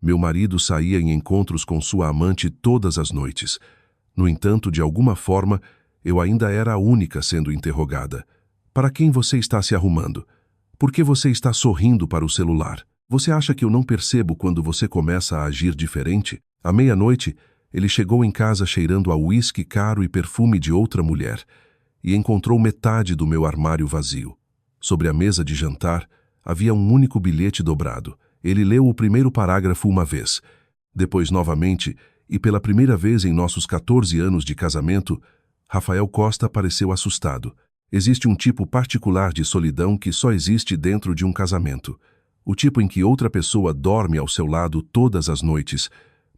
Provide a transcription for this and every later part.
Meu marido saía em encontros com sua amante todas as noites. No entanto, de alguma forma, eu ainda era a única sendo interrogada. Para quem você está se arrumando? Por que você está sorrindo para o celular? Você acha que eu não percebo quando você começa a agir diferente? À meia-noite, ele chegou em casa cheirando a uísque caro e perfume de outra mulher, e encontrou metade do meu armário vazio. Sobre a mesa de jantar, havia um único bilhete dobrado. Ele leu o primeiro parágrafo uma vez. Depois novamente, e pela primeira vez em nossos 14 anos de casamento, Rafael Costa pareceu assustado. Existe um tipo particular de solidão que só existe dentro de um casamento. O tipo em que outra pessoa dorme ao seu lado todas as noites,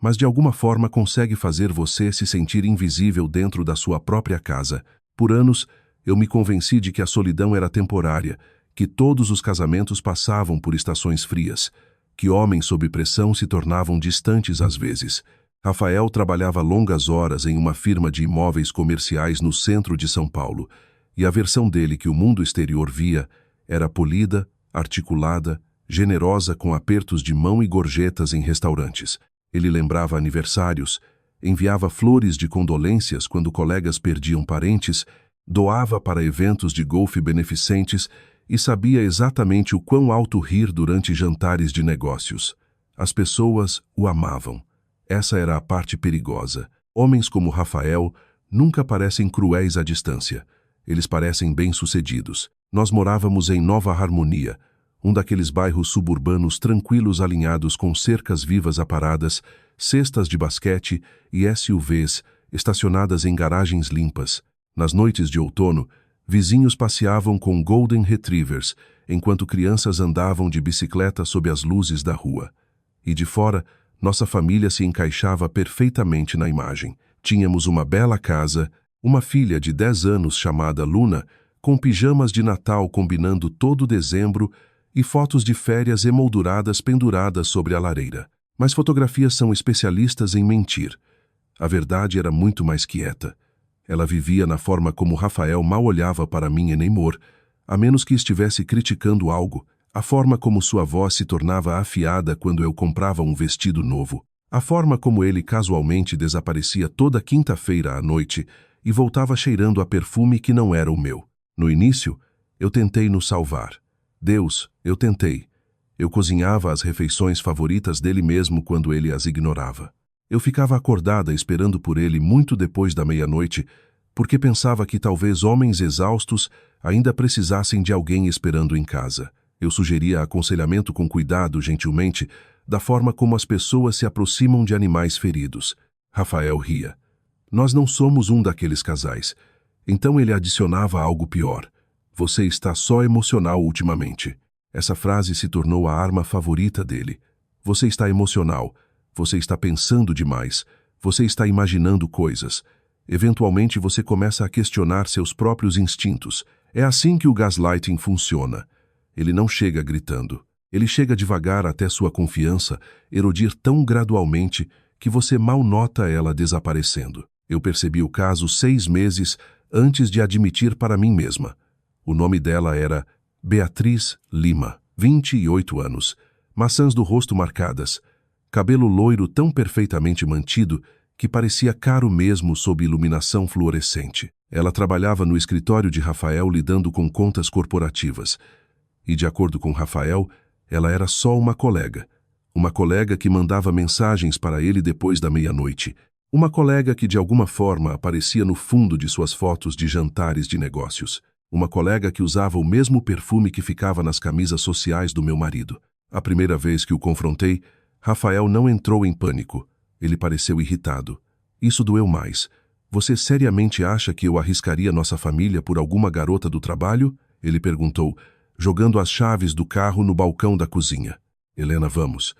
mas de alguma forma consegue fazer você se sentir invisível dentro da sua própria casa. Por anos, eu me convenci de que a solidão era temporária, que todos os casamentos passavam por estações frias, que homens sob pressão se tornavam distantes às vezes. Rafael trabalhava longas horas em uma firma de imóveis comerciais no centro de São Paulo, e a versão dele que o mundo exterior via era polida, articulada, generosa com apertos de mão e gorjetas em restaurantes. Ele lembrava aniversários, enviava flores de condolências quando colegas perdiam parentes, doava para eventos de golfe beneficentes e sabia exatamente o quão alto rir durante jantares de negócios. As pessoas o amavam. Essa era a parte perigosa. Homens como Rafael nunca parecem cruéis à distância. Eles parecem bem-sucedidos. Nós morávamos em Nova Harmonia, um daqueles bairros suburbanos tranquilos alinhados com cercas vivas aparadas, cestas de basquete e SUVs estacionadas em garagens limpas. Nas noites de outono, vizinhos passeavam com Golden Retrievers, enquanto crianças andavam de bicicleta sob as luzes da rua. E de fora, nossa família se encaixava perfeitamente na imagem. Tínhamos uma bela casa, uma filha de 10 anos chamada Luna, com pijamas de Natal combinando todo dezembro e fotos de férias emolduradas penduradas sobre a lareira. Mas fotografias são especialistas em mentir. A verdade era muito mais quieta. Ela vivia na forma como Rafael mal olhava para mim e Neymor, a menos que estivesse criticando algo, a forma como sua voz se tornava afiada quando eu comprava um vestido novo, a forma como ele casualmente desaparecia toda quinta-feira à noite e voltava cheirando a perfume que não era o meu. No início, eu tentei nos salvar. Deus, eu tentei. Eu cozinhava as refeições favoritas dele mesmo quando ele as ignorava. Eu ficava acordada esperando por ele muito depois da meia-noite, porque pensava que talvez homens exaustos ainda precisassem de alguém esperando em casa. Eu sugeria aconselhamento com cuidado, gentilmente, da forma como as pessoas se aproximam de animais feridos. Rafael ria. Nós não somos um daqueles casais. Então ele adicionava algo pior. Você está só emocional ultimamente. Essa frase se tornou a arma favorita dele. Você está emocional. Você está pensando demais. Você está imaginando coisas. Eventualmente você começa a questionar seus próprios instintos. É assim que o gaslighting funciona. Ele não chega gritando. Ele chega devagar até sua confiança erodir tão gradualmente que você mal nota ela desaparecendo. Eu percebi o caso 6 meses antes de admitir para mim mesma. O nome dela era Beatriz Lima, 28 anos, maçãs do rosto marcadas, cabelo loiro tão perfeitamente mantido que parecia caro mesmo sob iluminação fluorescente. Ela trabalhava no escritório de Rafael lidando com contas corporativas. E, de acordo com Rafael, ela era só uma colega que mandava mensagens para ele depois da meia-noite, uma colega que de alguma forma aparecia no fundo de suas fotos de jantares de negócios, uma colega que usava o mesmo perfume que ficava nas camisas sociais do meu marido. A primeira vez que o confrontei, Rafael não entrou em pânico. Ele pareceu irritado. Isso doeu mais. Você seriamente acha que eu arriscaria nossa família por alguma garota do trabalho? Ele perguntou, jogando as chaves do carro no balcão da cozinha. Helena, vamos.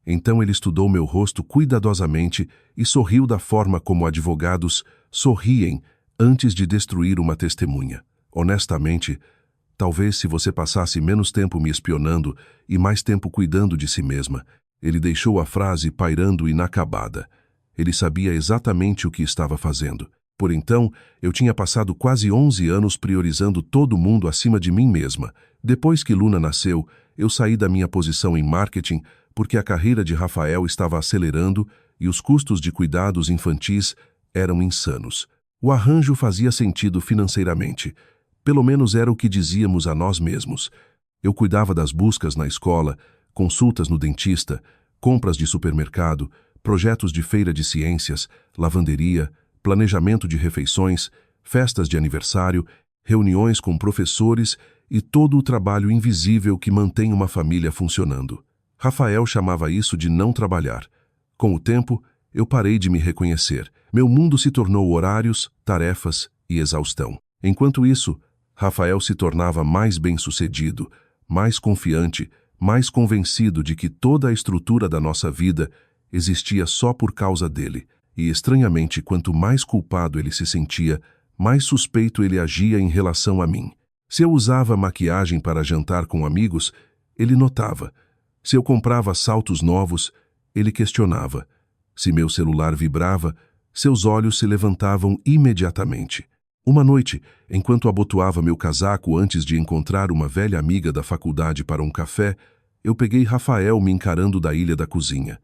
Então ele estudou meu rosto cuidadosamente e sorriu da forma como advogados sorriem antes de destruir uma testemunha. Honestamente, talvez se você passasse menos tempo me espionando e mais tempo cuidando de si mesma. Ele deixou a frase pairando inacabada. Ele sabia exatamente o que estava fazendo. Por então, eu tinha passado quase 11 anos priorizando todo mundo acima de mim mesma. Depois que Luna nasceu, eu saí da minha posição em marketing porque a carreira de Rafael estava acelerando e os custos de cuidados infantis eram insanos. O arranjo fazia sentido financeiramente. Pelo menos era o que dizíamos a nós mesmos. Eu cuidava das buscas na escola, consultas no dentista, compras de supermercado, projetos de feira de ciências, lavanderia, planejamento de refeições, festas de aniversário, reuniões com professores e todo o trabalho invisível que mantém uma família funcionando. Rafael chamava isso de não trabalhar. Com o tempo, eu parei de me reconhecer. Meu mundo se tornou horários, tarefas e exaustão. Enquanto isso, Rafael se tornava mais bem-sucedido, mais confiante, mais convencido de que toda a estrutura da nossa vida existia só por causa dele. E, estranhamente, quanto mais culpado ele se sentia, mais suspeito ele agia em relação a mim. Se eu usava maquiagem para jantar com amigos, ele notava. Se eu comprava saltos novos, ele questionava. Se meu celular vibrava, seus olhos se levantavam imediatamente. Uma noite, enquanto abotoava meu casaco antes de encontrar uma velha amiga da faculdade para um café, eu peguei Rafael me encarando da ilha da cozinha.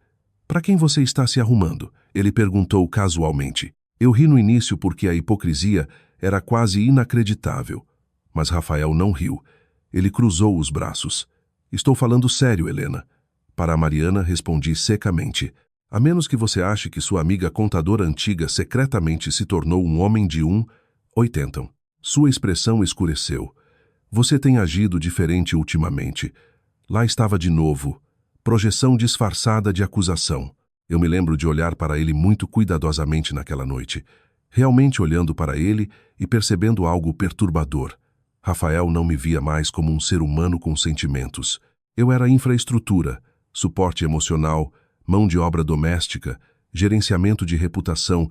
"Para quem você está se arrumando?" Ele perguntou casualmente. Eu ri no início porque a hipocrisia era quase inacreditável. Mas Rafael não riu. Ele cruzou os braços. "Estou falando sério, Helena." Para a Mariana, respondi secamente. "A menos que você ache que sua amiga contadora antiga secretamente se tornou um homem de 1,80. Sua expressão escureceu. "Você tem agido diferente ultimamente." Lá estava de novo. Projeção disfarçada de acusação. Eu me lembro de olhar para ele muito cuidadosamente naquela noite. Realmente olhando para ele e percebendo algo perturbador. Rafael não me via mais como um ser humano com sentimentos. Eu era infraestrutura, suporte emocional, mão de obra doméstica, gerenciamento de reputação,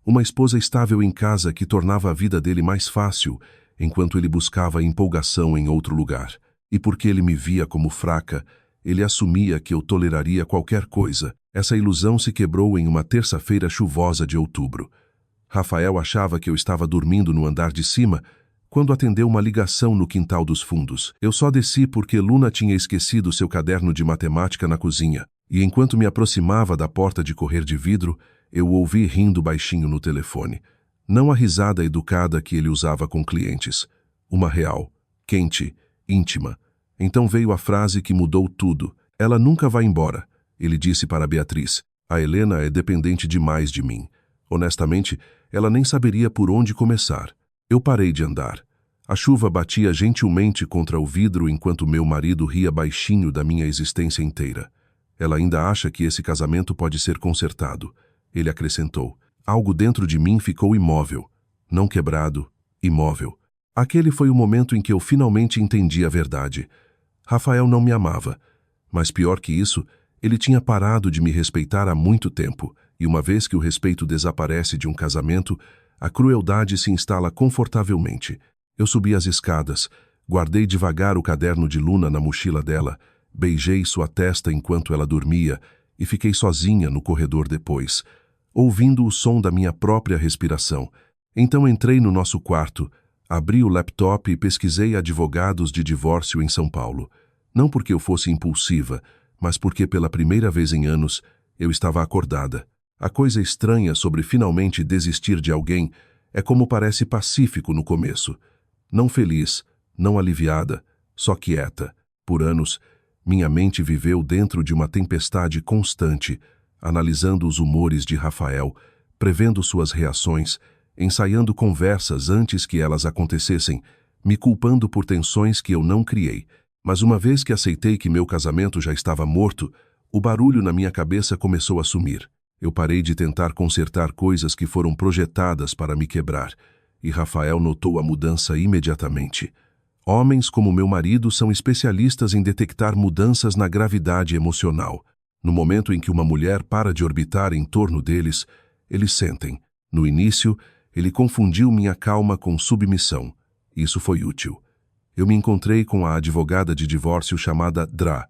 uma esposa estável em casa que tornava a vida dele mais fácil, enquanto ele buscava empolgação em outro lugar. E porque ele me via como fraca, ele assumia que eu toleraria qualquer coisa. Essa ilusão se quebrou em uma terça-feira chuvosa de outubro. Rafael achava que eu estava dormindo no andar de cima, quando atendeu uma ligação no quintal dos fundos. Eu só desci porque Luna tinha esquecido seu caderno de matemática na cozinha, e enquanto me aproximava da porta de correr de vidro, eu o ouvi rindo baixinho no telefone. Não a risada educada que ele usava com clientes. Uma real, quente, íntima. Então veio a frase que mudou tudo. "Ela nunca vai embora", ele disse para Beatriz. "A Helena é dependente demais de mim." Honestamente, ela nem saberia por onde começar. Eu parei de andar. A chuva batia gentilmente contra o vidro enquanto meu marido ria baixinho da minha existência inteira. "Ela ainda acha que esse casamento pode ser consertado", ele acrescentou. Algo dentro de mim ficou imóvel. Não quebrado, imóvel. Aquele foi o momento em que eu finalmente entendi a verdade. Rafael não me amava. Mas pior que isso, ele tinha parado de me respeitar há muito tempo. E uma vez que o respeito desaparece de um casamento, a crueldade se instala confortavelmente. Eu subi as escadas, guardei devagar o caderno de Luna na mochila dela, beijei sua testa enquanto ela dormia e fiquei sozinha no corredor depois, ouvindo o som da minha própria respiração. Então entrei no nosso quarto, abri o laptop e pesquisei advogados de divórcio em São Paulo. Não porque eu fosse impulsiva, mas porque pela primeira vez em anos eu estava acordada. A coisa estranha sobre finalmente desistir de alguém é como parece pacífico no começo. Não feliz, não aliviada, só quieta. Por anos, minha mente viveu dentro de uma tempestade constante, analisando os humores de Rafael, prevendo suas reações, ensaiando conversas antes que elas acontecessem, me culpando por tensões que eu não criei. Mas uma vez que aceitei que meu casamento já estava morto, o barulho na minha cabeça começou a sumir. Eu parei de tentar consertar coisas que foram projetadas para me quebrar, e Rafael notou a mudança imediatamente. Homens como meu marido são especialistas em detectar mudanças na gravidade emocional. No momento em que uma mulher para de orbitar em torno deles, eles sentem. No início, ele confundiu minha calma com submissão. Isso foi útil. Eu me encontrei com a advogada de divórcio chamada Dra.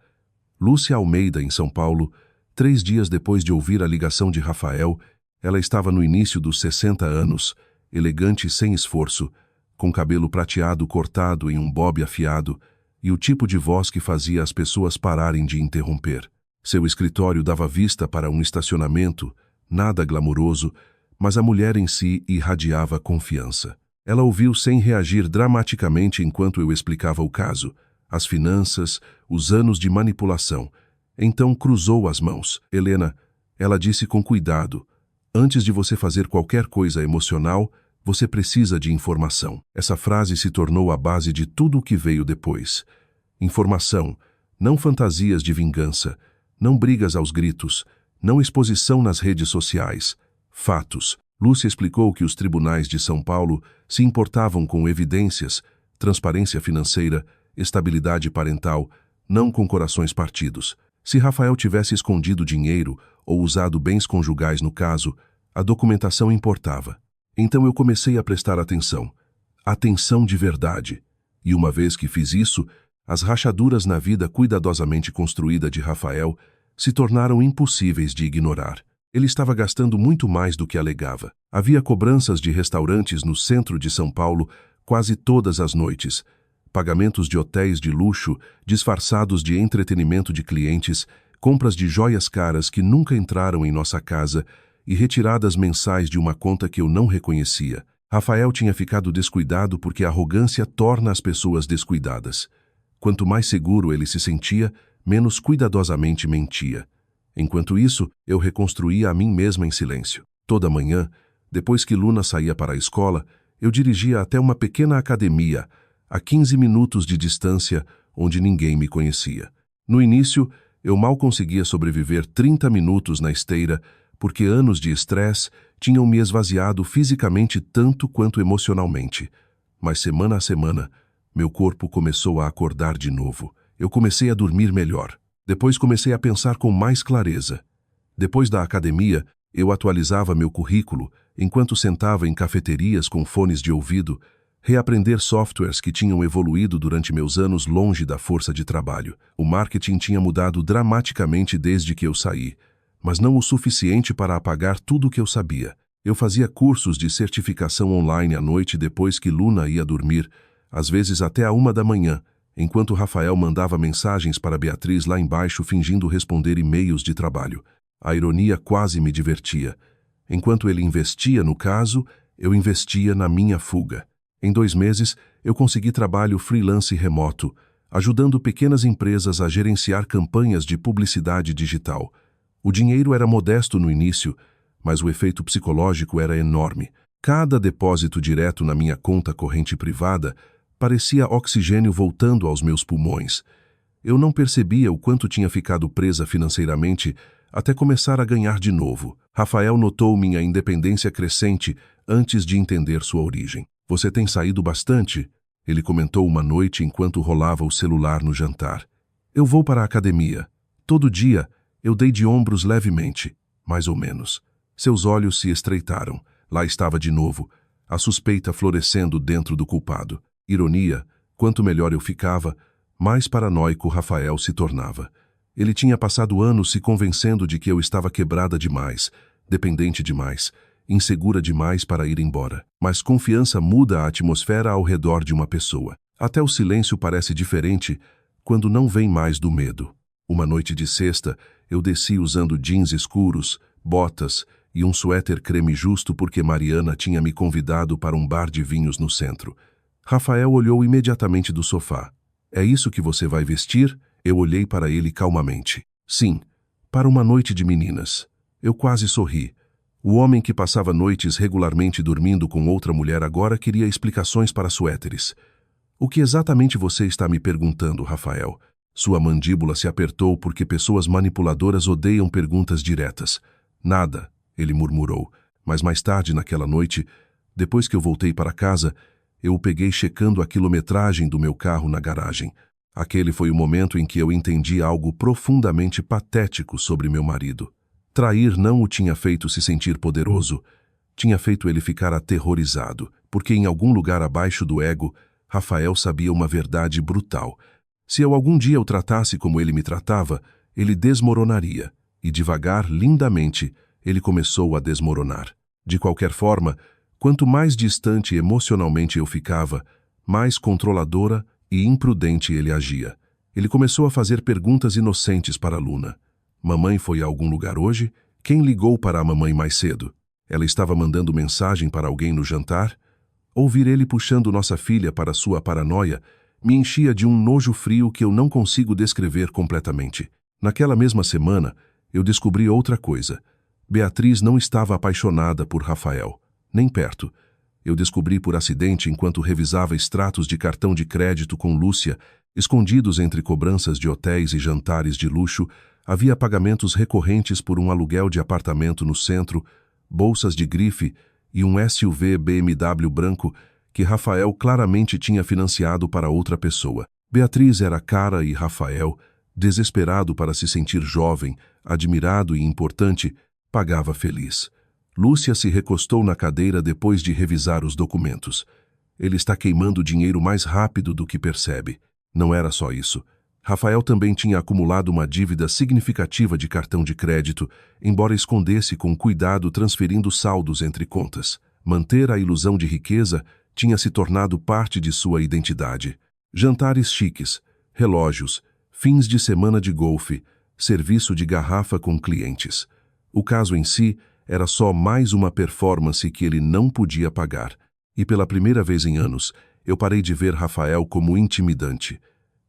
Lúcia Almeida, em São Paulo. 3 dias depois de ouvir a ligação de Rafael, ela estava no início dos 60 anos, elegante e sem esforço, com cabelo prateado cortado em um bob afiado e o tipo de voz que fazia as pessoas pararem de interromper. Seu escritório dava vista para um estacionamento, nada glamouroso, mas a mulher em si irradiava confiança. Ela ouviu sem reagir dramaticamente enquanto eu explicava o caso, as finanças, os anos de manipulação. Então cruzou as mãos. Helena, ela disse com cuidado, antes de você fazer qualquer coisa emocional, você precisa de informação. Essa frase se tornou a base de tudo o que veio depois. Informação, não fantasias de vingança, não brigas aos gritos, não exposição nas redes sociais. Fatos. Lúcia explicou que os tribunais de São Paulo se importavam com evidências, transparência financeira, estabilidade parental, não com corações partidos. Se Rafael tivesse escondido dinheiro ou usado bens conjugais no caso, a documentação importava. Então eu comecei a prestar atenção. Atenção de verdade. E uma vez que fiz isso, as rachaduras na vida cuidadosamente construída de Rafael se tornaram impossíveis de ignorar. Ele estava gastando muito mais do que alegava. Havia cobranças de restaurantes no centro de São Paulo quase todas as noites, pagamentos de hotéis de luxo disfarçados de entretenimento de clientes, compras de joias caras que nunca entraram em nossa casa e retiradas mensais de uma conta que eu não reconhecia. Rafael tinha ficado descuidado porque a arrogância torna as pessoas descuidadas. Quanto mais seguro ele se sentia, menos cuidadosamente mentia. Enquanto isso, eu reconstruía a mim mesma em silêncio. Toda manhã, depois que Luna saía para a escola, eu dirigia até uma pequena academia, a 15 minutos de distância, onde ninguém me conhecia. No início, eu mal conseguia sobreviver 30 minutos na esteira, porque anos de estresse tinham me esvaziado fisicamente tanto quanto emocionalmente. Mas semana a semana, meu corpo começou a acordar de novo. Eu comecei a dormir melhor. Depois comecei a pensar com mais clareza. Depois da academia, eu atualizava meu currículo, enquanto sentava em cafeterias com fones de ouvido, reaprender softwares que tinham evoluído durante meus anos longe da força de trabalho. O marketing tinha mudado dramaticamente desde que eu saí, mas não o suficiente para apagar tudo o que eu sabia. Eu fazia cursos de certificação online à noite depois que Luna ia dormir, às vezes até a 1 da manhã, enquanto Rafael mandava mensagens para Beatriz lá embaixo fingindo responder e-mails de trabalho. A ironia quase me divertia. Enquanto ele investia no caso, eu investia na minha fuga. Em 2 meses, eu consegui trabalho freelance remoto, ajudando pequenas empresas a gerenciar campanhas de publicidade digital. O dinheiro era modesto no início, mas o efeito psicológico era enorme. Cada depósito direto na minha conta corrente privada parecia oxigênio voltando aos meus pulmões. Eu não percebia o quanto tinha ficado presa financeiramente até começar a ganhar de novo. Rafael notou minha independência crescente antes de entender sua origem. Você tem saído bastante? Ele comentou uma noite enquanto rolava o celular no jantar. Eu vou para a academia. Todo dia, eu dei de ombros levemente, mais ou menos. Seus olhos se estreitaram. Lá estava de novo, a suspeita florescendo dentro do culpado. Ironia, quanto melhor eu ficava, mais paranoico Rafael se tornava. Ele tinha passado anos se convencendo de que eu estava quebrada demais, dependente demais, insegura demais para ir embora. Mas confiança muda a atmosfera ao redor de uma pessoa. Até o silêncio parece diferente quando não vem mais do medo. Uma noite de sexta, eu desci usando jeans escuros, botas e um suéter creme justo porque Mariana tinha me convidado para um bar de vinhos no centro. Rafael olhou imediatamente do sofá. É isso que você vai vestir? Eu olhei para ele calmamente. Sim, para uma noite de meninas. Eu quase sorri. O homem que passava noites regularmente dormindo com outra mulher agora queria explicações para suéteres. O que exatamente você está me perguntando, Rafael? Sua mandíbula se apertou porque pessoas manipuladoras odeiam perguntas diretas. Nada, ele murmurou. Mas mais tarde naquela noite, depois que eu voltei para casa, eu o peguei checando a quilometragem do meu carro na garagem. Aquele foi o momento em que eu entendi algo profundamente patético sobre meu marido. Trair não o tinha feito se sentir poderoso. Tinha feito ele ficar aterrorizado, porque em algum lugar abaixo do ego, Rafael sabia uma verdade brutal. Se eu algum dia o tratasse como ele me tratava, ele desmoronaria. E devagar, lindamente, ele começou a desmoronar. De qualquer forma, quanto mais distante emocionalmente eu ficava, mais controladora e imprudente ele agia. Ele começou a fazer perguntas inocentes para Luna. Mamãe foi a algum lugar hoje? Quem ligou para a mamãe mais cedo? Ela estava mandando mensagem para alguém no jantar? Ouvir ele puxando nossa filha para sua paranoia me enchia de um nojo frio que eu não consigo descrever completamente. Naquela mesma semana, eu descobri outra coisa. Beatriz não estava apaixonada por Rafael, nem perto. Eu descobri por acidente enquanto revisava extratos de cartão de crédito com Lúcia, escondidos entre cobranças de hotéis e jantares de luxo, havia pagamentos recorrentes por um aluguel de apartamento no centro, bolsas de grife e um SUV BMW branco que Rafael claramente tinha financiado para outra pessoa. Beatriz era cara e Rafael, desesperado para se sentir jovem, admirado e importante, pagava feliz. Lúcia se recostou na cadeira depois de revisar os documentos. Ele está queimando dinheiro mais rápido do que percebe. Não era só isso. Rafael também tinha acumulado uma dívida significativa de cartão de crédito, embora escondesse com cuidado transferindo saldos entre contas. Manter a ilusão de riqueza tinha se tornado parte de sua identidade. Jantares chiques, relógios, fins de semana de golfe, serviço de garrafa com clientes. O caso em si era só mais uma performance que ele não podia pagar. E pela primeira vez em anos, eu parei de ver Rafael como intimidante.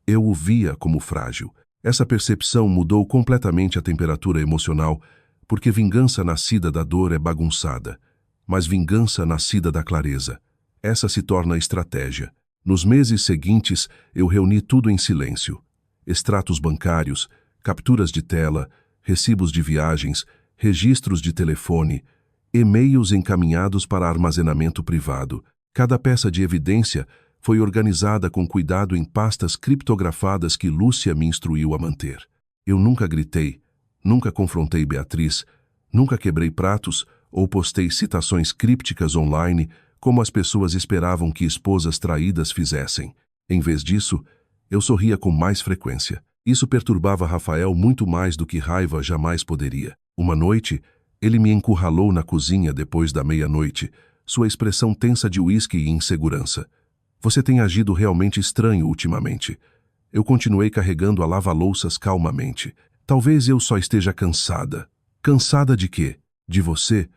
Eu o via como frágil. Essa percepção mudou completamente a temperatura emocional, porque vingança nascida da dor é bagunçada, mas vingança nascida da clareza. Essa se torna estratégia. Nos meses seguintes, eu reuni tudo em silêncio. Extratos bancários, capturas de tela, recibos de viagens, registros de telefone, e-mails encaminhados para armazenamento privado. Cada peça de evidência foi organizada com cuidado em pastas criptografadas que Lúcia me instruiu a manter. Eu nunca gritei, nunca confrontei Beatriz, nunca quebrei pratos ou postei citações crípticas online como as pessoas esperavam que esposas traídas fizessem. Em vez disso, eu sorria com mais frequência. Isso perturbava Rafael muito mais do que raiva jamais poderia. Uma noite, ele me encurralou na cozinha depois da meia-noite, sua expressão tensa de uísque e insegurança. Você tem agido realmente estranho ultimamente. Eu continuei carregando a lava-louças calmamente. Talvez eu só esteja cansada. Cansada de quê? De você?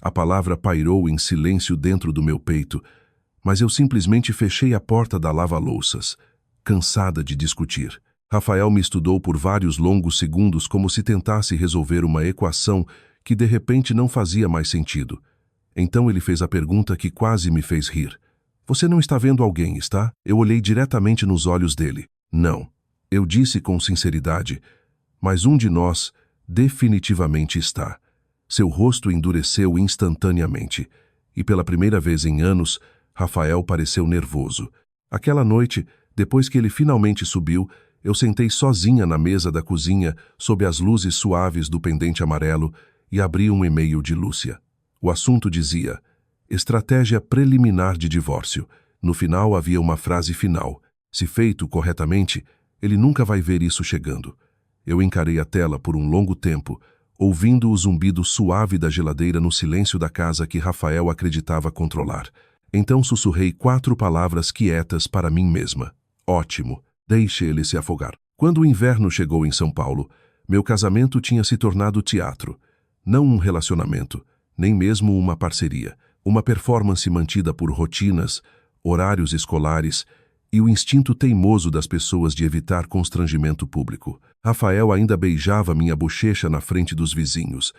A palavra pairou em silêncio dentro do meu peito, mas eu simplesmente fechei a porta da lava-louças, cansada de discutir. Rafael me estudou por vários longos segundos como se tentasse resolver uma equação que de repente não fazia mais sentido. Então ele fez a pergunta que quase me fez rir. Você não está vendo alguém, está? Eu olhei diretamente nos olhos dele. Não. Eu disse com sinceridade, mas um de nós definitivamente está. Seu rosto endureceu instantaneamente, e pela primeira vez em anos, Rafael pareceu nervoso. Aquela noite, depois que ele finalmente subiu, eu sentei sozinha na mesa da cozinha, sob as luzes suaves do pendente amarelo, e abri um e-mail de Lúcia. O assunto dizia: estratégia preliminar de divórcio. No final havia uma frase final. Se feito corretamente, ele nunca vai ver isso chegando. Eu encarei a tela por um longo tempo, ouvindo o zumbido suave da geladeira no silêncio da casa que Rafael acreditava controlar. Então sussurrei 4 palavras quietas para mim mesma. Ótimo, deixe ele se afogar. Quando o inverno chegou em São Paulo, meu casamento tinha se tornado teatro. Não um relacionamento, nem mesmo uma parceria. Uma performance mantida por rotinas, horários escolares e o instinto teimoso das pessoas de evitar constrangimento público. Rafael ainda beijava minha bochecha na frente dos vizinhos.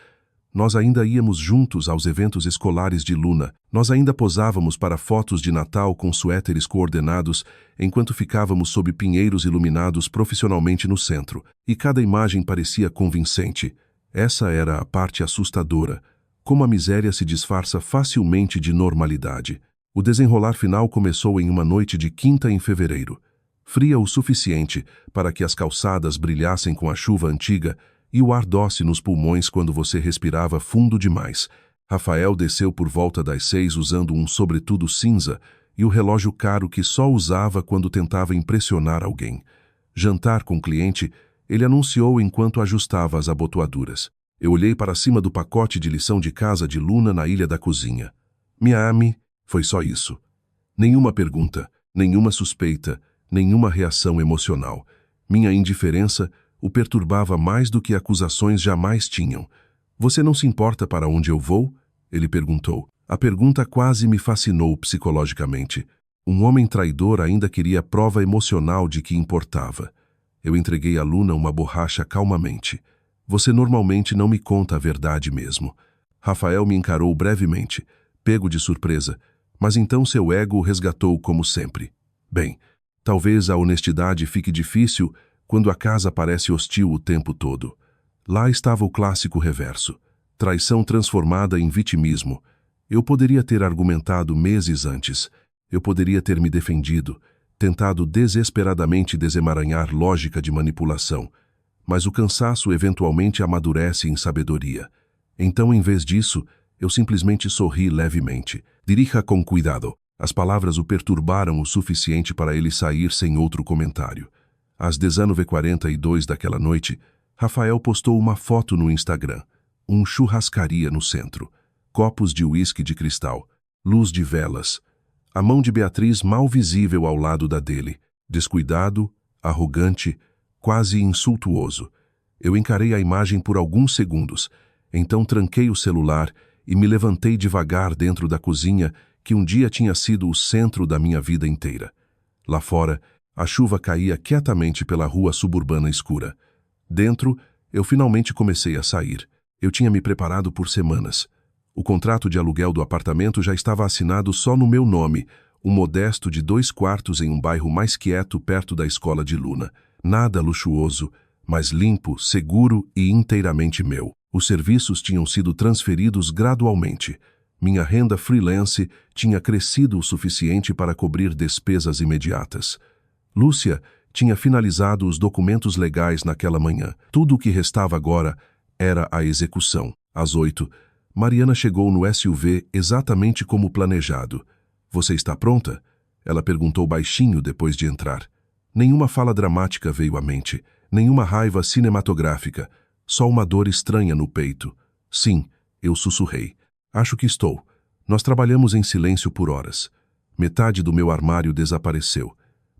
Nós ainda íamos juntos aos eventos escolares de Luna. Nós ainda posávamos para fotos de Natal com suéteres coordenados, enquanto ficávamos sob pinheiros iluminados profissionalmente no centro. E cada imagem parecia convincente. Essa era a parte assustadora. Como a miséria se disfarça facilmente de normalidade. O desenrolar final começou em uma noite de quinta em fevereiro. Fria o suficiente para que as calçadas brilhassem com a chuva antiga e o ar doce nos pulmões quando você respirava fundo demais. Rafael desceu por volta das 6 usando um sobretudo cinza e o relógio caro que só usava quando tentava impressionar alguém. Jantar com o cliente, ele anunciou enquanto ajustava as abotoaduras. Eu olhei para cima do pacote de lição de casa de Luna na ilha da cozinha. Miami, foi só isso. Nenhuma pergunta, nenhuma suspeita, nenhuma reação emocional. Minha indiferença, o perturbava mais do que acusações jamais tinham. Você não se importa para onde eu vou? Ele perguntou. A pergunta quase me fascinou psicologicamente. Um homem traidor ainda queria prova emocional de que importava. Eu entreguei a Luna uma borracha calmamente. Você normalmente não me conta a verdade mesmo. Rafael me encarou brevemente, pego de surpresa, mas então seu ego o resgatou como sempre. Bem, talvez a honestidade fique difícil quando a casa parece hostil o tempo todo. Lá estava o clássico reverso. Traição transformada em vitimismo. Eu poderia ter argumentado meses antes. Eu poderia ter me defendido, tentado desesperadamente desemaranhar lógica de manipulação. Mas o cansaço eventualmente amadurece em sabedoria. Então, em vez disso, eu simplesmente sorri levemente. Dirija com cuidado. As palavras o perturbaram o suficiente para ele sair sem outro comentário. Às 19h42 daquela noite, Rafael postou uma foto no Instagram. Churrascaria no centro. Copos de uísque de cristal. Luz de velas. A mão de Beatriz mal visível ao lado da dele. Descuidado, arrogante, quase insultuoso. Eu encarei a imagem por alguns segundos. Então tranquei o celular e me levantei devagar dentro da cozinha que um dia tinha sido o centro da minha vida inteira. Lá fora, a chuva caía quietamente pela rua suburbana escura. Dentro, eu finalmente comecei a sair. Eu tinha me preparado por semanas. O contrato de aluguel do apartamento já estava assinado só no meu nome, um modesto de 2 quartos em um bairro mais quieto perto da escola de Luna. Nada luxuoso, mas limpo, seguro e inteiramente meu. Os serviços tinham sido transferidos gradualmente. Minha renda freelance tinha crescido o suficiente para cobrir despesas imediatas. Lúcia tinha finalizado os documentos legais naquela manhã. Tudo o que restava agora era a execução. Às 8, Mariana chegou no SUV exatamente como planejado. Você está pronta? Ela perguntou baixinho depois de entrar. Nenhuma fala dramática veio à mente, nenhuma raiva cinematográfica, só uma dor estranha no peito. Sim, eu sussurrei. Acho que estou. Nós trabalhamos em silêncio por horas. Metade do meu armário desapareceu.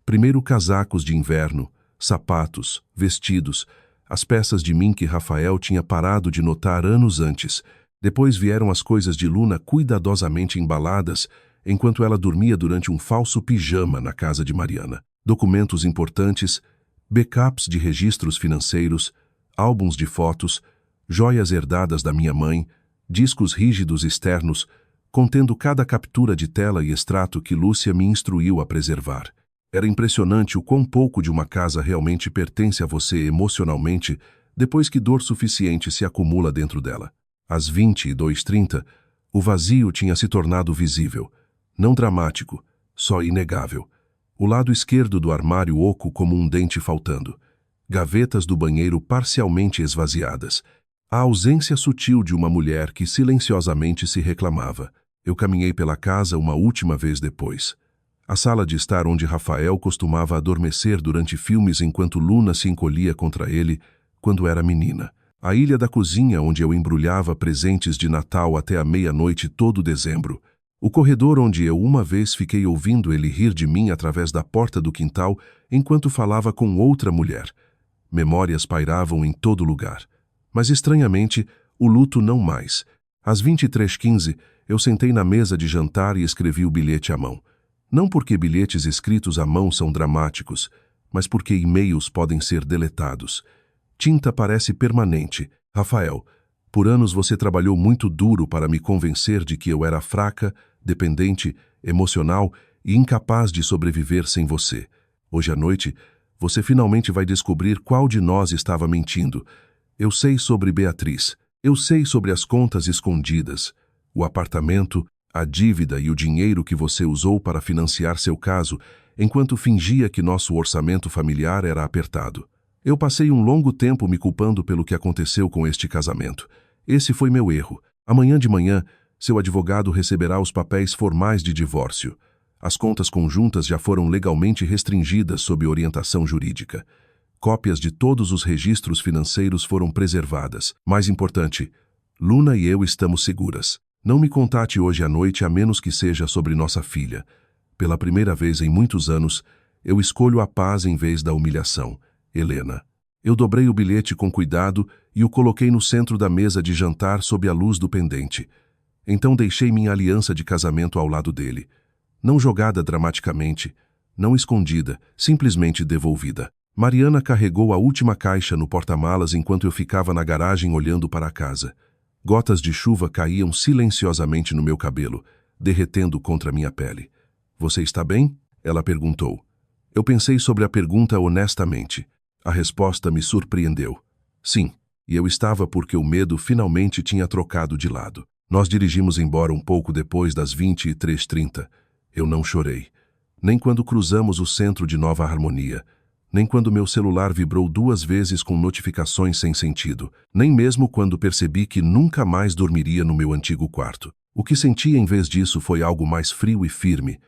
Primeiro casacos de inverno, sapatos, vestidos, as peças de mim que Rafael tinha parado de notar anos antes. Depois vieram as coisas de Luna cuidadosamente embaladas, enquanto ela dormia durante um falso pijama na casa de Mariana. Documentos importantes, backups de registros financeiros, álbuns de fotos, joias herdadas da minha mãe, discos rígidos externos, contendo cada captura de tela e extrato que Lúcia me instruiu a preservar. Era impressionante o quão pouco de uma casa realmente pertence a você emocionalmente depois que dor suficiente se acumula dentro dela. Às 22h30, o vazio tinha se tornado visível. Não dramático, só inegável. O lado esquerdo do armário oco como um dente faltando. Gavetas do banheiro parcialmente esvaziadas. A ausência sutil de uma mulher que silenciosamente se reclamava. Eu caminhei pela casa uma última vez depois. A sala de estar onde Rafael costumava adormecer durante filmes enquanto Luna se encolhia contra ele quando era menina. A ilha da cozinha onde eu embrulhava presentes de Natal até a meia-noite todo dezembro. O corredor onde eu uma vez fiquei ouvindo ele rir de mim através da porta do quintal enquanto falava com outra mulher. Memórias pairavam em todo lugar. Mas estranhamente, o luto não mais. Às 23h15, eu sentei na mesa de jantar e escrevi o bilhete à mão. Não porque bilhetes escritos à mão são dramáticos, mas porque e-mails podem ser deletados. Tinta parece permanente. Rafael, por anos você trabalhou muito duro para me convencer de que eu era fraca, dependente, emocional e incapaz de sobreviver sem você. Hoje à noite, você finalmente vai descobrir qual de nós estava mentindo. Eu sei sobre Beatriz. Eu sei sobre as contas escondidas, o apartamento, a dívida e o dinheiro que você usou para financiar seu caso, enquanto fingia que nosso orçamento familiar era apertado. Eu passei um longo tempo me culpando pelo que aconteceu com este casamento. Esse foi meu erro. Amanhã de manhã, seu advogado receberá os papéis formais de divórcio. As contas conjuntas já foram legalmente restringidas sob orientação jurídica. Cópias de todos os registros financeiros foram preservadas. Mais importante, Luna e eu estamos seguras. Não me contate hoje à noite a menos que seja sobre nossa filha. Pela primeira vez em muitos anos, eu escolho a paz em vez da humilhação. Helena. Eu dobrei o bilhete com cuidado e o coloquei no centro da mesa de jantar sob a luz do pendente. Então deixei minha aliança de casamento ao lado dele. Não jogada dramaticamente, não escondida, simplesmente devolvida. Mariana carregou a última caixa no porta-malas enquanto eu ficava na garagem olhando para a casa. Gotas de chuva caíam silenciosamente no meu cabelo, derretendo contra minha pele. "Você está bem?" ela perguntou. Eu pensei sobre a pergunta honestamente. A resposta me surpreendeu. Sim, e eu estava porque o medo finalmente tinha trocado de lado. Nós dirigimos embora um pouco depois das 23h30. Eu não chorei. Nem quando cruzamos o centro de Nova Harmonia. Nem quando meu celular vibrou 2 vezes com notificações sem sentido. Nem mesmo quando percebi que nunca mais dormiria no meu antigo quarto. O que senti em vez disso foi algo mais frio e firme.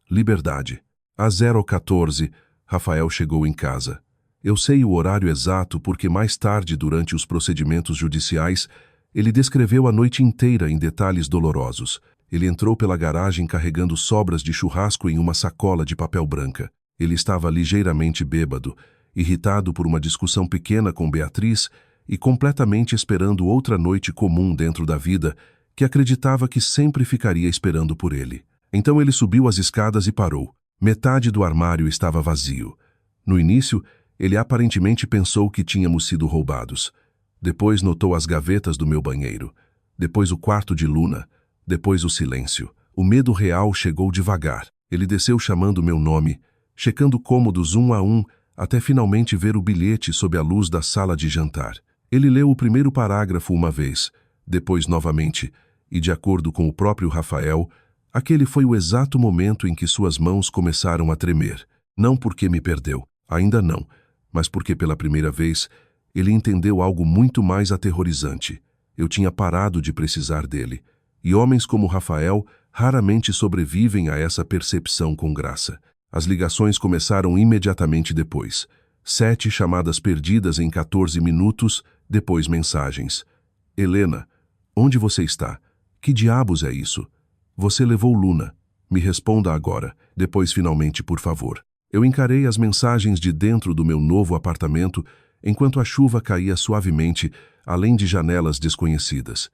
Liberdade. Às 0h14, Rafael chegou em casa. Eu sei o horário exato porque mais tarde, durante os procedimentos judiciais, ele descreveu a noite inteira em detalhes dolorosos. Ele entrou pela garagem carregando sobras de churrasco em uma sacola de papel branca. Ele estava ligeiramente bêbado, irritado por uma discussão pequena com Beatriz e completamente esperando outra noite comum dentro da vida que acreditava que sempre ficaria esperando por ele. Então ele subiu as escadas e parou. Metade do armário estava vazio. No início, ele aparentemente pensou que tínhamos sido roubados. Depois notou as gavetas do meu banheiro. Depois o quarto de Luna. Depois o silêncio. O medo real chegou devagar. Ele desceu chamando meu nome, checando cômodos um a um, até finalmente ver o bilhete sob a luz da sala de jantar. Ele leu o primeiro parágrafo uma vez, depois novamente, e de acordo com o próprio Rafael, aquele foi o exato momento em que suas mãos começaram a tremer. Não porque me perdeu, ainda não, mas porque pela primeira vez ele entendeu algo muito mais aterrorizante. Eu tinha parado de precisar dele, e homens como Rafael raramente sobrevivem a essa percepção com graça. As ligações começaram imediatamente depois. 7 chamadas perdidas em 14 minutos, depois mensagens. "Helena, onde você está? Que diabos é isso? Você levou Luna. Me responda agora, depois finalmente, por favor." Eu encarei as mensagens de dentro do meu novo apartamento enquanto a chuva caía suavemente, além de janelas desconhecidas.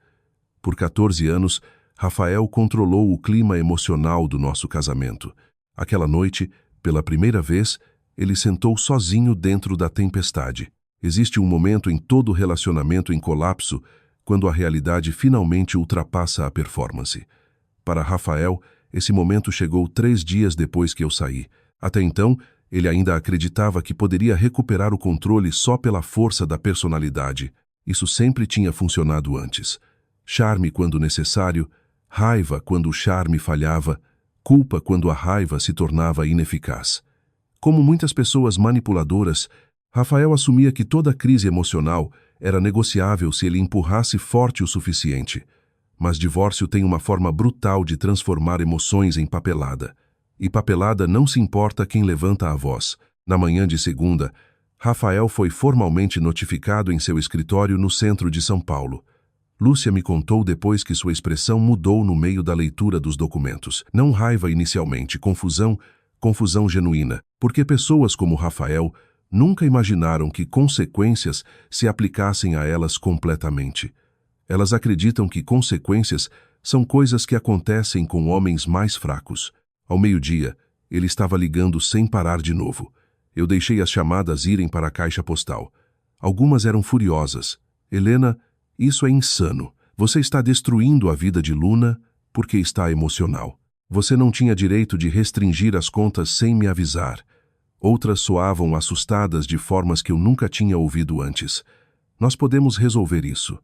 Por 14 anos, Rafael controlou o clima emocional do nosso casamento. Aquela noite, pela primeira vez, ele sentou sozinho dentro da tempestade. Existe um momento em todo relacionamento em colapso quando a realidade finalmente ultrapassa a performance. Para Rafael, esse momento chegou 3 dias depois que eu saí. Até então, ele ainda acreditava que poderia recuperar o controle só pela força da personalidade. Isso sempre tinha funcionado antes. Charme quando necessário, raiva quando o charme falhava, culpa quando a raiva se tornava ineficaz. Como muitas pessoas manipuladoras, Rafael assumia que toda crise emocional era negociável se ele empurrasse forte o suficiente. Mas divórcio tem uma forma brutal de transformar emoções em papelada. E papelada não se importa quem levanta a voz. Na manhã de segunda, Rafael foi formalmente notificado em seu escritório no centro de São Paulo. Lúcia me contou depois que sua expressão mudou no meio da leitura dos documentos. Não raiva inicialmente, confusão genuína, porque pessoas como Rafael nunca imaginaram que consequências se aplicassem a elas completamente. Elas acreditam que consequências são coisas que acontecem com homens mais fracos. Ao meio-dia, ele estava ligando sem parar de novo. Eu deixei as chamadas irem para a caixa postal. Algumas eram furiosas. "Helena, isso é insano. Você está destruindo a vida de Luna porque está emocional. Você não tinha direito de restringir as contas sem me avisar." Outras soavam assustadas de formas que eu nunca tinha ouvido antes. "Nós podemos resolver isso.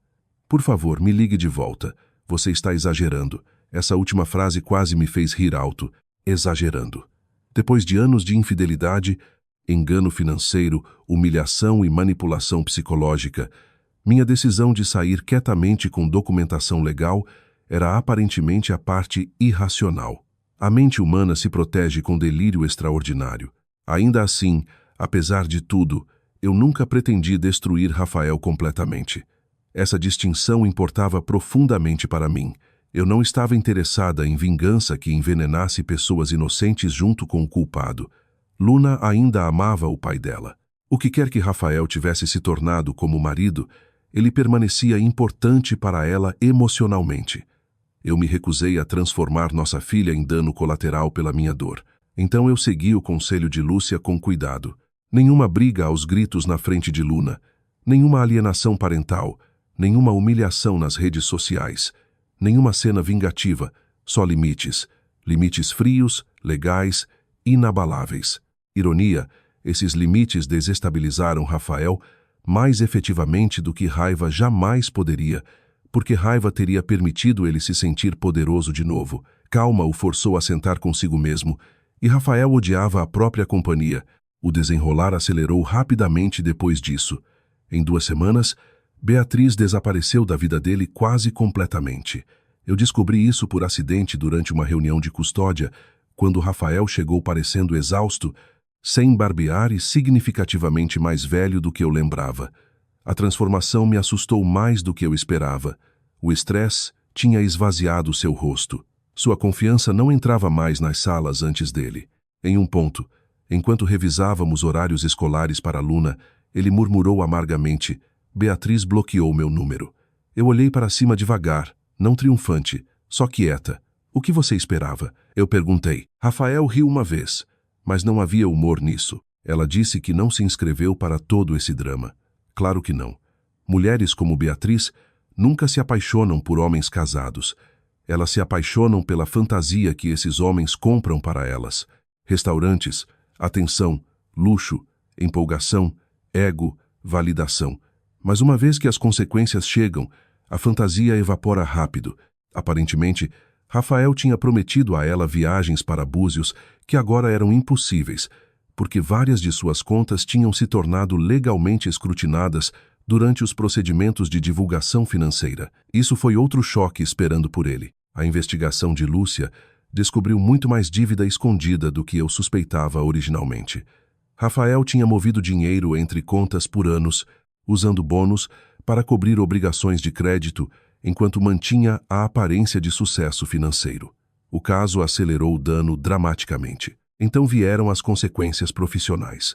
Por favor, me ligue de volta. Você está exagerando." Essa última frase quase me fez rir alto. Exagerando. Depois de anos de infidelidade, engano financeiro, humilhação e manipulação psicológica, minha decisão de sair quietamente com documentação legal era aparentemente a parte irracional. A mente humana se protege com delírio extraordinário. Ainda assim, apesar de tudo, eu nunca pretendi destruir Rafael completamente. Essa distinção importava profundamente para mim. Eu não estava interessada em vingança que envenenasse pessoas inocentes junto com o culpado. Luna ainda amava o pai dela. O que quer que Rafael tivesse se tornado como marido, ele permanecia importante para ela emocionalmente. Eu me recusei a transformar nossa filha em dano colateral pela minha dor. Então eu segui o conselho de Lúcia com cuidado. Nenhuma briga aos gritos na frente de Luna, nenhuma alienação parental, nenhuma humilhação nas redes sociais, nenhuma cena vingativa, só limites. Limites frios, legais, inabaláveis. Ironia, esses limites desestabilizaram Rafael mais efetivamente do que raiva jamais poderia, porque raiva teria permitido ele se sentir poderoso de novo. Calma o forçou a sentar consigo mesmo, e Rafael odiava a própria companhia. O desenrolar acelerou rapidamente depois disso. Em 2 semanas, Beatriz desapareceu da vida dele quase completamente. Eu descobri isso por acidente durante uma reunião de custódia, quando Rafael chegou parecendo exausto, sem barbear e significativamente mais velho do que eu lembrava. A transformação me assustou mais do que eu esperava. O estresse tinha esvaziado seu rosto. Sua confiança não entrava mais nas salas antes dele. Em um ponto, enquanto revisávamos horários escolares para Luna, ele murmurou amargamente: Beatriz bloqueou meu número. Eu olhei para cima devagar, não triunfante, só quieta. O que você esperava? Eu perguntei. Rafael riu uma vez, mas não havia humor nisso. Ela disse que não se inscreveu para todo esse drama. Claro que não. Mulheres como Beatriz nunca se apaixonam por homens casados. Elas se apaixonam pela fantasia que esses homens compram para elas. Restaurantes, atenção, luxo, empolgação, ego, validação. Mas uma vez que as consequências chegam, a fantasia evapora rápido. Aparentemente, Rafael tinha prometido a ela viagens para Búzios que agora eram impossíveis, porque várias de suas contas tinham se tornado legalmente escrutinadas durante os procedimentos de divulgação financeira. Isso foi outro choque esperando por ele. A investigação de Lúcia descobriu muito mais dívida escondida do que eu suspeitava originalmente. Rafael tinha movido dinheiro entre contas por anos, usando bônus para cobrir obrigações de crédito, enquanto mantinha a aparência de sucesso financeiro. O caso acelerou o dano dramaticamente. Então vieram as consequências profissionais.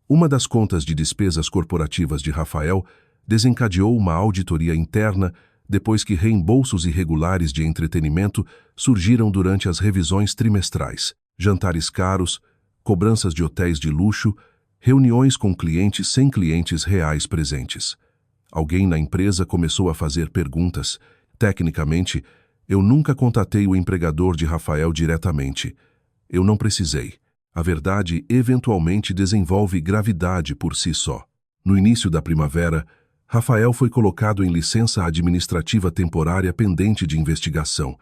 Uma das contas de despesas corporativas de Rafael desencadeou uma auditoria interna depois que reembolsos irregulares de entretenimento surgiram durante as revisões trimestrais. Jantares caros, cobranças de hotéis de luxo, reuniões com clientes sem clientes reais presentes. Alguém na empresa começou a fazer perguntas. Tecnicamente, eu nunca contatei o empregador de Rafael diretamente. Eu não precisei. A verdade eventualmente desenvolve gravidade por si só. No início da primavera, Rafael foi colocado em licença administrativa temporária pendente de investigação.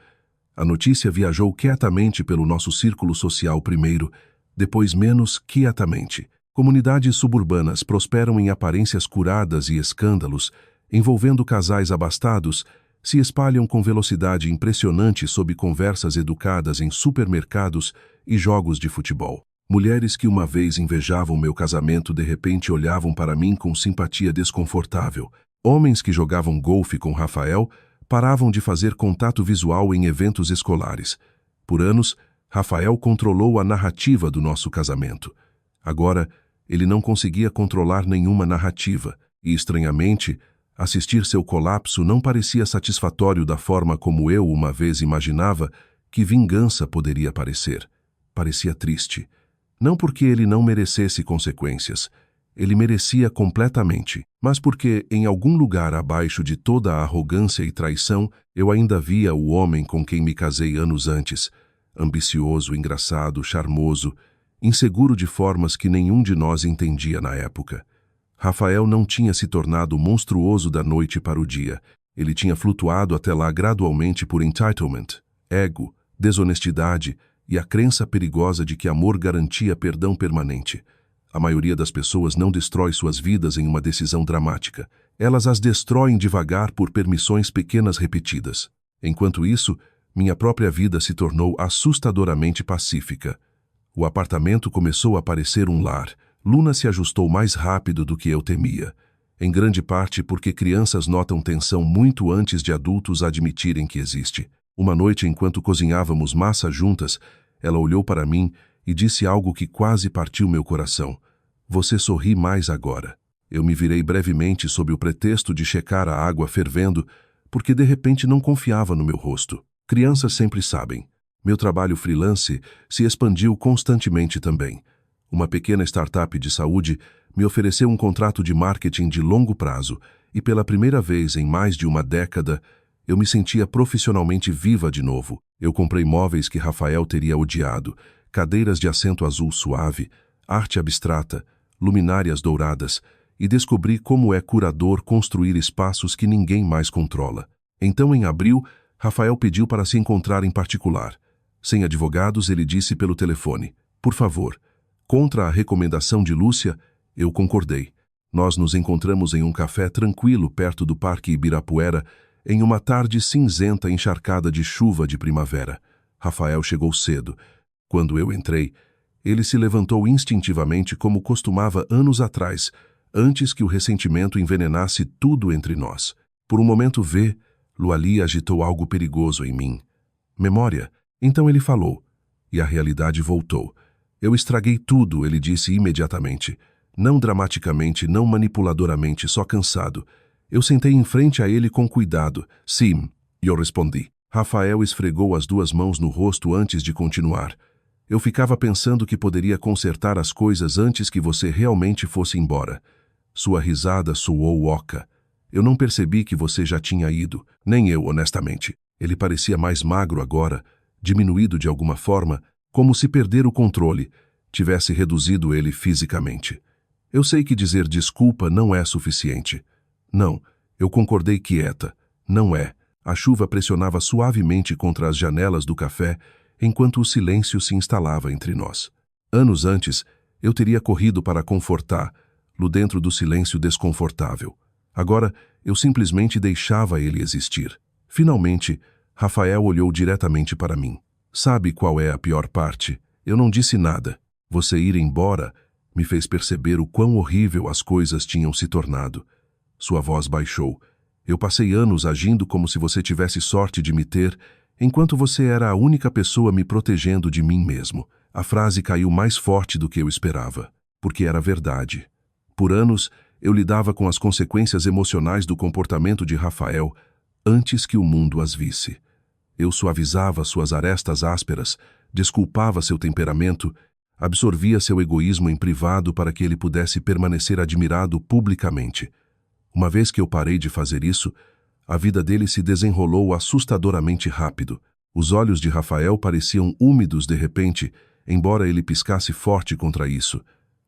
A notícia viajou quietamente pelo nosso círculo social primeiro, depois menos quietamente. Comunidades suburbanas prosperam em aparências curadas e escândalos, envolvendo casais abastados, se espalham com velocidade impressionante sob conversas educadas em supermercados e jogos de futebol. Mulheres que uma vez invejavam meu casamento de repente olhavam para mim com simpatia desconfortável. Homens que jogavam golfe com Rafael paravam de fazer contato visual em eventos escolares. Por anos, Rafael controlou a narrativa do nosso casamento. Agora, ele não conseguia controlar nenhuma narrativa e, estranhamente, assistir seu colapso não parecia satisfatório da forma como eu uma vez imaginava que vingança poderia parecer. Parecia triste. Não porque ele não merecesse consequências. Ele merecia completamente, mas porque, em algum lugar abaixo de toda a arrogância e traição, eu ainda via o homem com quem me casei anos antes. Ambicioso, engraçado, charmoso, inseguro de formas que nenhum de nós entendia na época. Rafael não tinha se tornado monstruoso da noite para o dia. Ele tinha flutuado até lá gradualmente por entitlement, ego, desonestidade e a crença perigosa de que amor garantia perdão permanente. A maioria das pessoas não destrói suas vidas em uma decisão dramática. Elas as destroem devagar por permissões pequenas repetidas. Enquanto isso, minha própria vida se tornou assustadoramente pacífica. O apartamento começou a parecer um lar. Luna se ajustou mais rápido do que eu temia. Em grande parte porque crianças notam tensão muito antes de adultos admitirem que existe. Uma noite, enquanto cozinhávamos massa juntas, ela olhou para mim e disse algo que quase partiu meu coração. Você sorri mais agora. Eu me virei brevemente sob o pretexto de checar a água fervendo, porque de repente não confiava no meu rosto. Crianças sempre sabem. Meu trabalho freelance se expandiu constantemente também. Uma pequena startup de saúde me ofereceu um contrato de marketing de longo prazo e pela primeira vez em mais de uma década, eu me sentia profissionalmente viva de novo. Eu comprei móveis que Rafael teria odiado, cadeiras de assento azul suave, arte abstrata, luminárias douradas, e descobri como é curador construir espaços que ninguém mais controla. Então, em abril, Rafael pediu para se encontrar em particular. Sem advogados, ele disse pelo telefone: "Por favor." Contra a recomendação de Lúcia, eu concordei. Nós nos encontramos em um café tranquilo perto do Parque Ibirapuera, em uma tarde cinzenta encharcada de chuva de primavera. Rafael chegou cedo. Quando eu entrei, ele se levantou instintivamente como costumava anos atrás, antes que o ressentimento envenenasse tudo entre nós. Por um momento Luali agitou algo perigoso em mim. Memória. Então ele falou. E a realidade voltou. Eu estraguei tudo, ele disse imediatamente. Não dramaticamente, não manipuladoramente, só cansado. Eu sentei em frente a ele com cuidado. Sim, eu respondi. Rafael esfregou as duas mãos no rosto antes de continuar. Eu ficava pensando que poderia consertar as coisas antes que você realmente fosse embora. Sua risada soou oca. Eu não percebi que você já tinha ido, nem eu, honestamente. Ele parecia mais magro agora, diminuído de alguma forma, como se perder o controle tivesse reduzido ele fisicamente. Eu sei que dizer desculpa não é suficiente. Não, eu concordei quieta. Não é. A chuva pressionava suavemente contra as janelas do café, enquanto o silêncio se instalava entre nós. Anos antes, eu teria corrido para confortá-lo dentro do silêncio desconfortável. Agora, eu simplesmente deixava ele existir. Finalmente, Rafael olhou diretamente para mim. Sabe qual é a pior parte? Eu não disse nada. Você ir embora me fez perceber o quão horrível as coisas tinham se tornado. Sua voz baixou. Eu passei anos agindo como se você tivesse sorte de me ter, enquanto você era a única pessoa me protegendo de mim mesmo. A frase caiu mais forte do que eu esperava, porque era verdade. Por anos, eu lidava com as consequências emocionais do comportamento de Rafael antes que o mundo as visse. Eu suavizava suas arestas ásperas, desculpava seu temperamento, absorvia seu egoísmo em privado para que ele pudesse permanecer admirado publicamente. Uma vez que eu parei de fazer isso, a vida dele se desenrolou assustadoramente rápido. Os olhos de Rafael pareciam úmidos de repente, embora ele piscasse forte contra isso.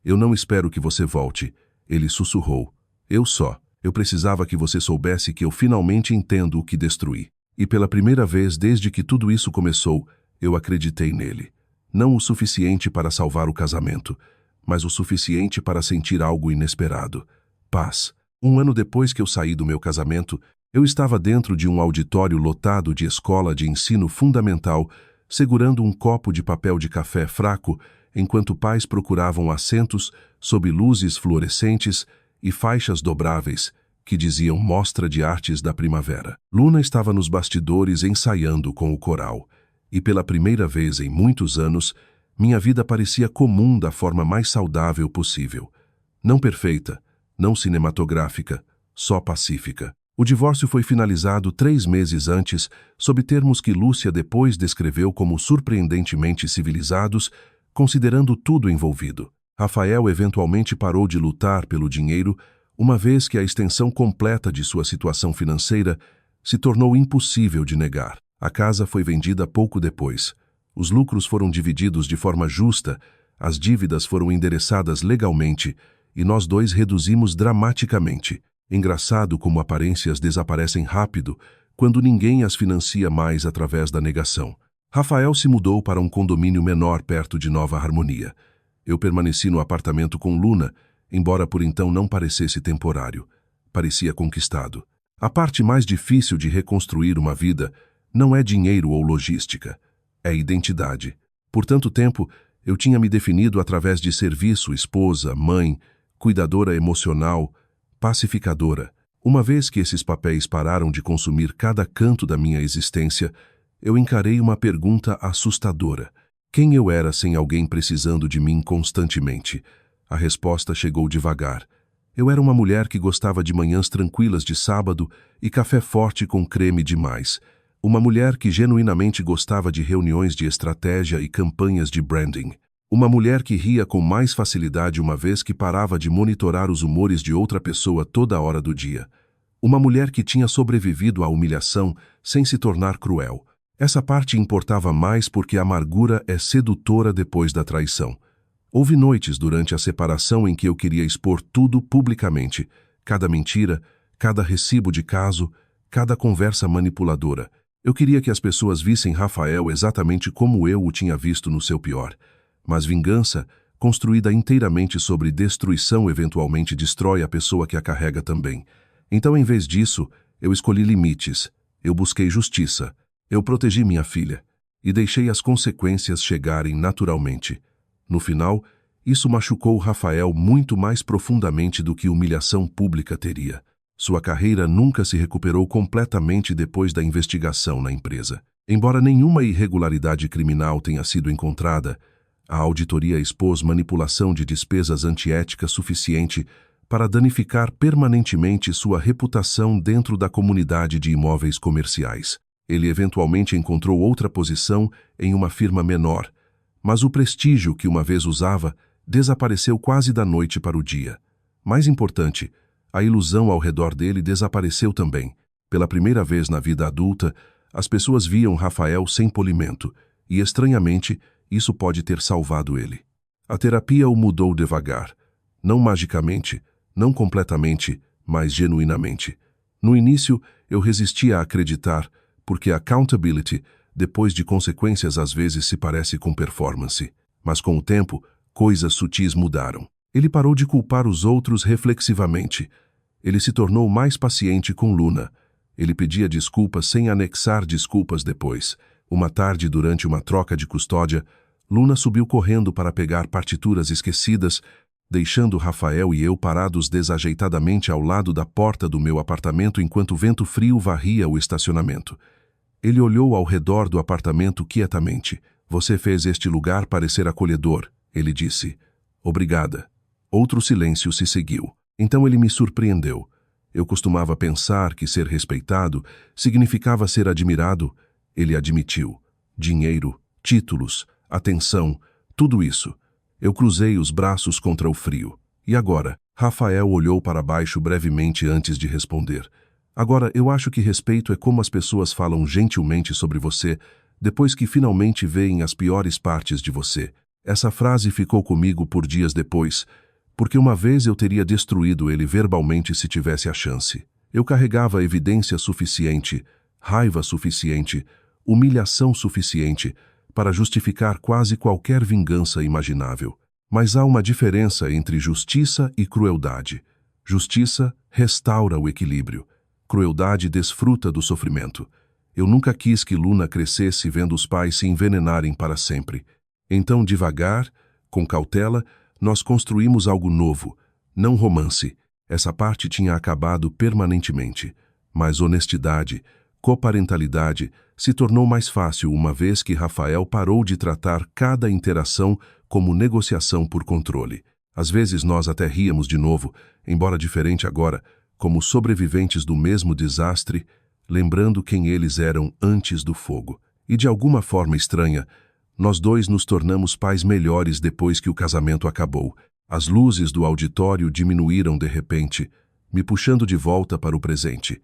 Eu não espero que você volte, ele sussurrou. Eu precisava que você soubesse que eu finalmente entendo o que destruí. E pela primeira vez desde que tudo isso começou, eu acreditei nele. Não o suficiente para salvar o casamento, mas o suficiente para sentir algo inesperado. Paz. Um ano depois que eu saí do meu casamento, eu estava dentro de um auditório lotado de escola de ensino fundamental, segurando um copo de papel de café fraco, enquanto pais procuravam assentos sob luzes fluorescentes e faixas dobráveis que diziam Mostra de Artes da Primavera. Luna estava nos bastidores ensaiando com o coral, e pela primeira vez em muitos anos, minha vida parecia comum da forma mais saudável possível. Não perfeita, não cinematográfica, só pacífica. O divórcio foi finalizado 3 meses antes, sob termos que Lúcia depois descreveu como surpreendentemente civilizados, considerando tudo envolvido. Rafael eventualmente parou de lutar pelo dinheiro, uma vez que a extensão completa de sua situação financeira se tornou impossível de negar. A casa foi vendida pouco depois. Os lucros foram divididos de forma justa, as dívidas foram endereçadas legalmente e nós dois reduzimos dramaticamente. Engraçado como aparências desaparecem rápido quando ninguém as financia mais através da negação. Rafael se mudou para um condomínio menor perto de Nova Harmonia. Eu permaneci no apartamento com Luna, embora por então não parecesse temporário. Parecia conquistado. A parte mais difícil de reconstruir uma vida não é dinheiro ou logística, é identidade. Por tanto tempo, eu tinha me definido através de serviço, esposa, mãe, cuidadora emocional, pacificadora. Uma vez que esses papéis pararam de consumir cada canto da minha existência, eu encarei uma pergunta assustadora. Quem eu era sem alguém precisando de mim constantemente? A resposta chegou devagar. Eu era uma mulher que gostava de manhãs tranquilas de sábado e café forte com creme demais. Uma mulher que genuinamente gostava de reuniões de estratégia e campanhas de branding. Uma mulher que ria com mais facilidade uma vez que parava de monitorar os humores de outra pessoa toda hora do dia. Uma mulher que tinha sobrevivido à humilhação sem se tornar cruel. Essa parte importava mais porque a amargura é sedutora depois da traição. Houve noites durante a separação em que eu queria expor tudo publicamente. Cada mentira, cada recibo de caso, cada conversa manipuladora. Eu queria que as pessoas vissem Rafael exatamente como eu o tinha visto no seu pior. Mas vingança, construída inteiramente sobre destruição, eventualmente destrói a pessoa que a carrega também. Então, em vez disso, eu escolhi limites. Eu busquei justiça. Eu protegi minha filha. E deixei as consequências chegarem naturalmente. No final, isso machucou Rafael muito mais profundamente do que humilhação pública teria. Sua carreira nunca se recuperou completamente depois da investigação na empresa. Embora nenhuma irregularidade criminal tenha sido encontrada, a auditoria expôs manipulação de despesas antiéticas suficiente para danificar permanentemente sua reputação dentro da comunidade de imóveis comerciais. Ele eventualmente encontrou outra posição em uma firma menor, mas o prestígio que uma vez usava desapareceu quase da noite para o dia. Mais importante, a ilusão ao redor dele desapareceu também. Pela primeira vez na vida adulta, as pessoas viam Rafael sem polimento, e estranhamente, isso pode ter salvado ele. A terapia o mudou devagar. Não magicamente, não completamente, mas genuinamente. No início, eu resistia a acreditar, porque accountability, depois de consequências, às vezes se parece com performance. Mas com o tempo, coisas sutis mudaram. Ele parou de culpar os outros reflexivamente. Ele se tornou mais paciente com Luna. Ele pedia desculpas sem anexar desculpas depois. Uma tarde, durante uma troca de custódia, Luna subiu correndo para pegar partituras esquecidas, deixando Rafael e eu parados desajeitadamente ao lado da porta do meu apartamento enquanto o vento frio varria o estacionamento. Ele olhou ao redor do apartamento quietamente. "Você fez este lugar parecer acolhedor", ele disse. "Obrigada." Outro silêncio se seguiu. Então ele me surpreendeu. Eu costumava pensar que ser respeitado significava ser admirado. Ele admitiu. Dinheiro, títulos, atenção, tudo isso. Eu cruzei os braços contra o frio. "E agora?" Rafael olhou para baixo brevemente antes de responder. "Agora, eu acho que respeito é como as pessoas falam gentilmente sobre você, depois que finalmente veem as piores partes de você." Essa frase ficou comigo por dias depois, porque uma vez eu teria destruído ele verbalmente se tivesse a chance. Eu carregava evidência suficiente, raiva suficiente, humilhação suficiente para justificar quase qualquer vingança imaginável. Mas há uma diferença entre justiça e crueldade. Justiça restaura o equilíbrio. Crueldade desfruta do sofrimento. Eu nunca quis que Luna crescesse vendo os pais se envenenarem para sempre. Então, devagar, com cautela, nós construímos algo novo, não romance. Essa parte tinha acabado permanentemente. Mas honestidade, coparentalidade, se tornou mais fácil uma vez que Rafael parou de tratar cada interação como negociação por controle. Às vezes nós até ríamos de novo, embora diferente agora, como sobreviventes do mesmo desastre, lembrando quem eles eram antes do fogo. E de alguma forma estranha, nós dois nos tornamos pais melhores depois que o casamento acabou. As luzes do auditório diminuíram de repente, me puxando de volta para o presente.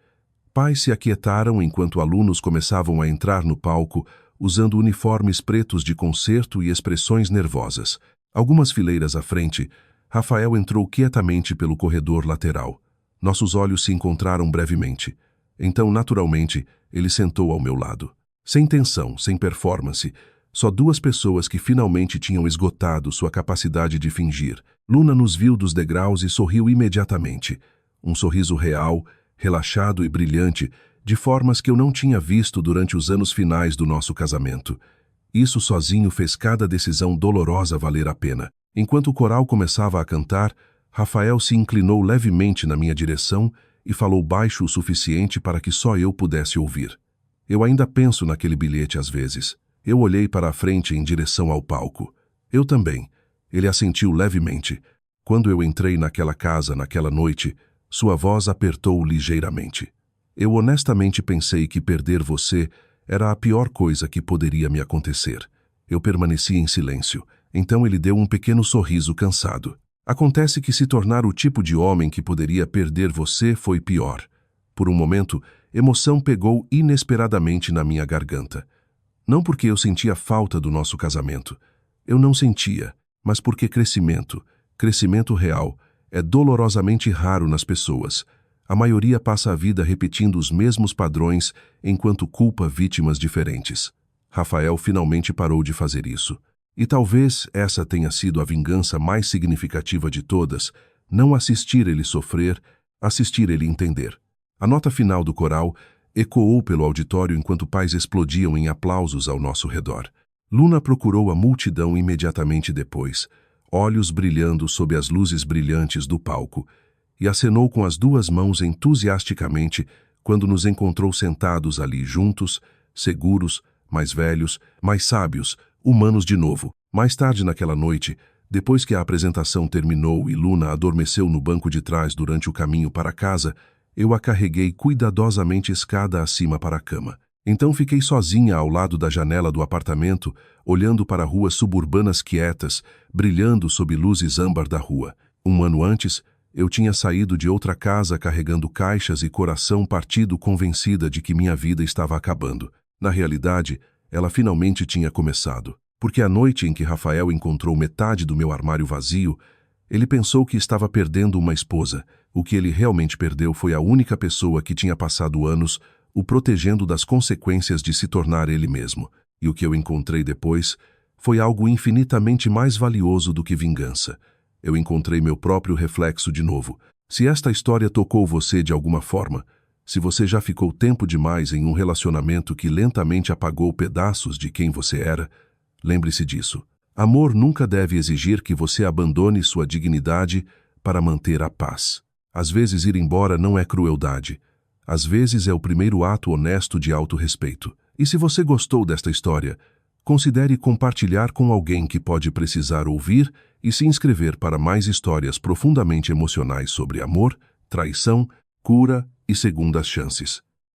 Pais se aquietaram enquanto alunos começavam a entrar no palco, usando uniformes pretos de concerto e expressões nervosas. Algumas fileiras à frente, Rafael entrou quietamente pelo corredor lateral. Nossos olhos se encontraram brevemente. Então, naturalmente, ele sentou ao meu lado. Sem tensão, sem performance, só duas pessoas que finalmente tinham esgotado sua capacidade de fingir. Luna nos viu dos degraus e sorriu imediatamente. Um sorriso real, relaxado e brilhante, de formas que eu não tinha visto durante os anos finais do nosso casamento. Isso sozinho fez cada decisão dolorosa valer a pena. Enquanto o coral começava a cantar, Rafael se inclinou levemente na minha direção e falou baixo o suficiente para que só eu pudesse ouvir. Eu ainda penso naquele bilhete às vezes. Eu olhei para a frente em direção ao palco. Eu também. Ele assentiu levemente. Quando eu entrei naquela casa naquela noite, sua voz apertou ligeiramente. Eu honestamente pensei que perder você era a pior coisa que poderia me acontecer. Eu permaneci em silêncio. Então ele deu um pequeno sorriso cansado. Acontece que se tornar o tipo de homem que poderia perder você foi pior. Por um momento, emoção pegou inesperadamente na minha garganta. Não porque eu sentia falta do nosso casamento. Eu não sentia, mas porque crescimento real, é dolorosamente raro nas pessoas. A maioria passa a vida repetindo os mesmos padrões enquanto culpa vítimas diferentes. Rafael finalmente parou de fazer isso. E talvez essa tenha sido a vingança mais significativa de todas, não assistir ele sofrer, assistir ele entender. A nota final do coral ecoou pelo auditório enquanto pais explodiam em aplausos ao nosso redor. Luna procurou a multidão imediatamente depois, olhos brilhando sob as luzes brilhantes do palco, e acenou com as duas mãos entusiasticamente quando nos encontrou sentados ali juntos, seguros, mais velhos, mais sábios, humanos de novo. Mais tarde naquela noite, depois que a apresentação terminou e Luna adormeceu no banco de trás durante o caminho para casa, eu a carreguei cuidadosamente escada acima para a cama. Então fiquei sozinha ao lado da janela do apartamento, olhando para ruas suburbanas quietas, brilhando sob luzes âmbar da rua. Um ano antes, eu tinha saído de outra casa carregando caixas e coração partido, convencida de que minha vida estava acabando. Na realidade, ela finalmente tinha começado, porque a noite em que Rafael encontrou metade do meu armário vazio, ele pensou que estava perdendo uma esposa. O que ele realmente perdeu foi a única pessoa que tinha passado anos o protegendo das consequências de se tornar ele mesmo. E o que eu encontrei depois foi algo infinitamente mais valioso do que vingança. Eu encontrei meu próprio reflexo de novo. Se esta história tocou você de alguma forma, se você já ficou tempo demais em um relacionamento que lentamente apagou pedaços de quem você era, lembre-se disso. Amor nunca deve exigir que você abandone sua dignidade para manter a paz. Às vezes ir embora não é crueldade. Às vezes é o primeiro ato honesto de autorrespeito. E se você gostou desta história, considere compartilhar com alguém que pode precisar ouvir e se inscrever para mais histórias profundamente emocionais sobre amor, traição, cura e segundas chances.